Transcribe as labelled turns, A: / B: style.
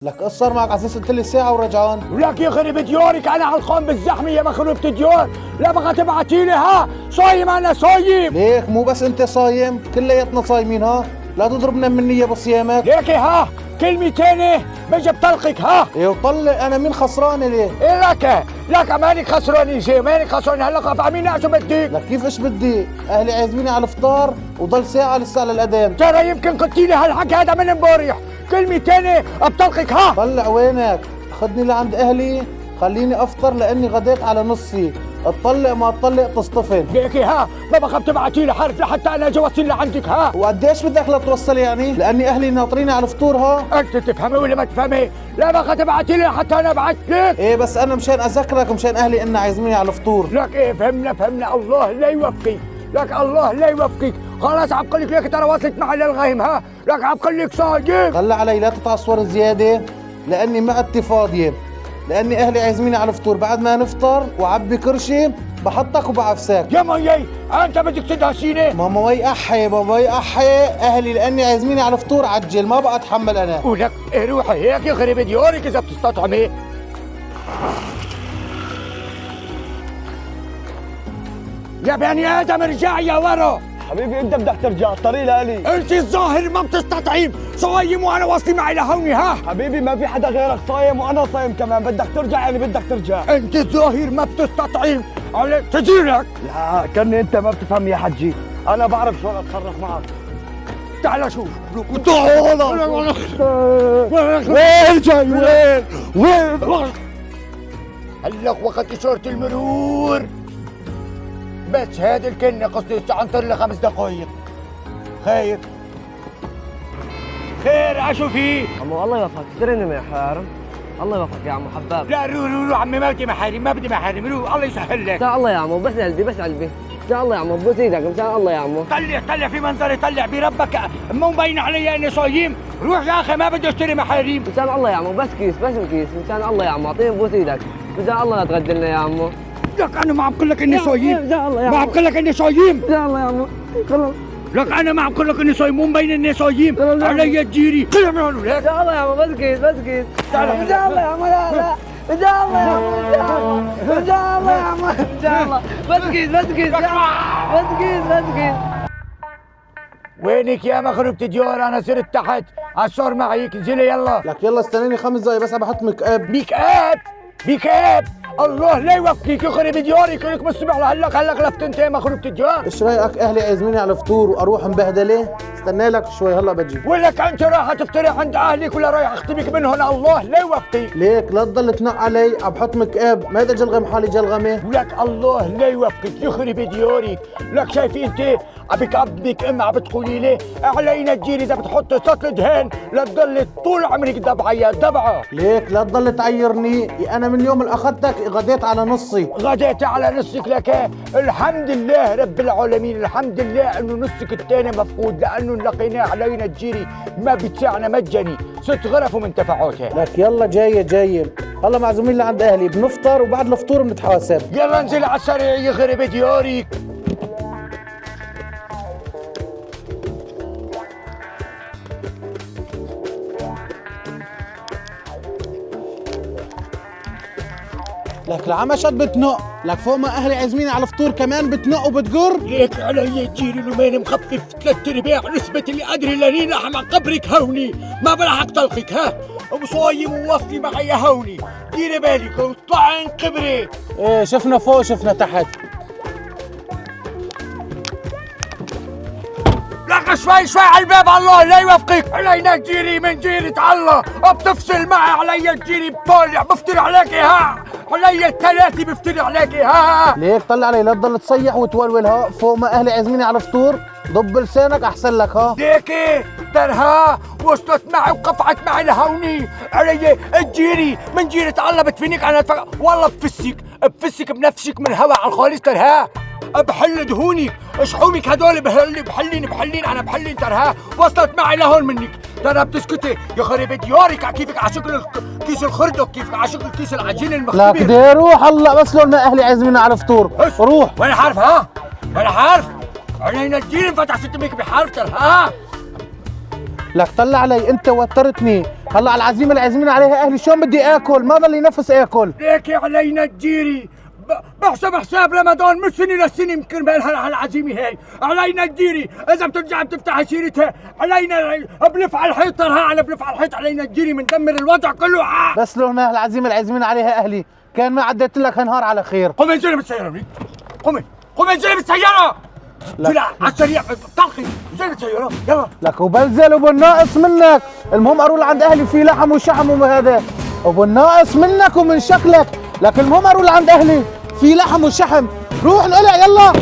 A: لك قصر معك على اساس قلت لي ساعة ورجعان.
B: ولك يخرب ديورك، انا علقان بالزحمه يا مخروبة ديور. لا بقى تبعتي لي ها صايم، انا صايم.
A: ليك مو بس انت صايم، كلياتنا صايمين. ها لا تضربنا من نية بصيامك.
B: ليك ها كلمتين بجي بطلقك. ها
A: ايه وطلق، انا مين خسران ليه؟
B: ايه لك ماني خسران شيء، ماني خسران. هلا فاهمين شو بدك؟
A: لك كيف ايش بدي؟ اهلي عازميني على الفطار وضل ساعة لسه على الاذان.
B: ترى يمكن قلت لي هالحكي هذا من امبارح. كلمتين بطلقك. ها
A: طلع وينك؟ خدني لعند اهلي، خليني افطر لاني غديت على نصي. اطلق ما اطلق تصطفن.
B: ليك ها ما بخاف تبعتي لي حرف لحتى انا اجي اوصل لعندك. ها
A: وقديش بدك لتوصل يعني؟ لاني اهلي ناطريني على الفطور. ها
B: انت تفهمي ولا ما تفهمي؟ لا بخاف تبعتي لي حتى انا ابعت لك.
A: ايه بس انا مشان اذكرك ومشان اهلي ان عازميني على الفطور.
B: لك ايه فهمنا الله لا يوفقك. لك الله لا يوفقك. خلاص عم بقول لك ترى وصلت معي للغيم. ها لك عم بقول لك صايم.
A: طلع علي لا تتعصور زياده لاني ما عدتي فاضيه، لاني اهلي عازميني على الفطور. بعد ما نفطر وعبي كرشي بحطك وبعفسك.
B: يا مي انت بدك تدهشيني.
A: ماما وي احي بابا وي احي اهلي لاني عازميني على الفطور. عجل ما بقى اتحمل انا.
B: ولك إيه روحي هيك يخرب ديورك اذا بتستطعمي. يا بني ادم ارجع يا ورا.
C: حبيبي انت بدك ترجع، الطريق لالي.
B: انت الظاهر ما بتستطعم. صايم وانا واصلي معي لهوني. ها
C: حبيبي ما في حدا غيرك صايم وانا صايم كمان، بدك ترجع يعني بدك ترجع.
B: انت الظاهر ما بتستطعم. عليك تجيلك.
C: لا كأني انت ما بتفهم يا حجي، انا بعرف شلون اتصرف معك.
B: تعال شوف.
C: وين جاي وين؟
B: هلق وقت إشارة المرور. بس هذه الكلمة قصدي عنطر لي 5 دقايق. خير اشو في؟
D: عمو الله يوفقك، تدري من حارم؟ الله يوفقك يا عمو حباب.
B: لا روح عمي ما بدي محارم، ما بدي محارم. روح الله يسهل لك.
D: ان شاء الله يا عمو، بس قلبي ان شاء الله يا عمو، بوس ايدك ان شاء الله يا عمو.
B: طلع في منظري، طلع بربك. مو مبين علي اني صايم. روح يا اخي ما بدي اشتري محارم.
D: ان شاء الله يا عمو، بس كيس ان شاء الله يا عمو، اعطيني بوس ايدك ان شاء الله لا تغدي لنا يا عمو.
B: لك انا ما عم بقول لك اني صايم.
D: ان شاء الله يا عمو،
B: ما عم بقول لك اني صايم.
D: ان شاء الله يا عمو. خلص
B: لك انا ما عم بقول لك اني صايم، مو مبين اني صايم. علي تجيري. طلع من هون لك.
D: ان شاء الله يا عمو، بس كيس ان شاء الله يا عمو. لا ان شاء الله يا عمو، ان شاء الله يا عمو، ان شاء الله بس كيس.
B: وينك يا مخروبة ديور؟ انا صرت تحت عالشور معك. انزلي يلا.
A: لك يلا استناني 5 دقايق بس عم بحط ميك اب.
B: ميك اب الله لا يوفقك يخرب ديورك. لك من الصبح هلق لفت انت يا مخروبة ديور.
A: ايش رايك اهلي عازميني على الفطور واروح مبهدله؟ استنى لك شوي هلا بجي.
B: ولك انت رايحه تفطري عند اهلك ولا رايح اختبك منهم؟ الله لا يوفقك.
A: ليك لا تضل تنق علي، عم بحط ميك اب، ما بدي جلغم حالي جلغمه.
B: ولك الله لا يوفقك يخرب ديورك. لك شايفي انت ابيك ابنك عم بتقولي لي علينا تجيري اذا بتحطي سطل دهن لا تضلي طول عمرك دبعه يا دبعه.
A: ليك لا تضل تعيرني، انا من يوم اللي اخذتك غديت على نصي.
B: غديت على نصك. لك الحمد لله رب العالمين، الحمد لله انه نصك الثاني مفقود، لانه لقيناه علينا تجيري ما بتساعنا مجاني. 6 غرف ومن تفعاتها.
A: لك يلا جاي هلا معزومين لعند اهلي، بنفطر وبعد الفطور بنتحاسب.
B: يلا انزل على السريع يخرب ديورك.
A: لك العمشت بتنق، لك فوق ما اهلي عازميني على الفطور كمان بتنق وبتقر.
B: ليك علي تجيري لومين مخفف 3/4 نسبة اللي قدري لاني لحم عن قبرك هوني. ما بلحق طلقك. ها وصايم ووصلي معي هوني. ديري بالك وطلعي عن قبري.
A: ايه شفنا فوق شفنا تحت.
B: لك شوي على الباب. الله لا يوفقك. علينا تجيري من جيرة الله. بتفصل معي علي تجيري بطالع بفتري عليكي. ها علي الثلاثة بفتري عليكي. ها
A: ليك طلع علي لا تضل تصيح وتولول. ها فوق ما اهلي عازميني على الفطور ضب لسانك احسن لك. ها
B: ليكي ترها وصلت معي وقفعت معي لهوني. علي تجيري من جيرة الله بتفينك. انا والله بفسك بنفسك من هوا على الخالص. ترها بحل دهونك شحومك هدول بحلين انا بحلين. ترها وصلت معي لهون منك. ترى بتسكتي يخرب ديورك. كيفك على شكل كيس الخردق، كيفك على شكل كيس العجين المختبر.
A: لك بدي روح هلا بس لون ما اهلي عازميني على الفطور. روح.
B: وانا حارف. ها وانا حارف. علينا الجيل انفتح 600 بحارف. ترى ها
A: لك طلع علي انت وترتني. هلا على العزيمه اللي عازمين عليها اهلي شلون بدي اكل؟ ما ضل لي نفس اكل.
B: ليكي علينا تجيري، بحسب حساب رمضان من سنه لسنه يمكن بهالعزيمه هاي، علينا تجيري، اذا بترجع بتفتح سيرتها علينا بلف على الحيط على بلف على الحيط، علينا تجيري بندمر الوضع كله.
A: بس لو هنا العزيمه اللي عازمين عليها اهلي كان ما عديت لك هالنهار على خير.
B: قومي انزلي بالسياره وليد، قومي انزلي بالسياره. لا على السريع طلقي، انزلي بالسياره يلا.
A: لك وبنزل وبالناقص منك، المهم اروح لعند اهلي في لحم وشحم وهذا، وبالناقص منك ومن شكلك، لك المهم اروح لعند اهلي في لحم وشحم. روح انقلع يلا.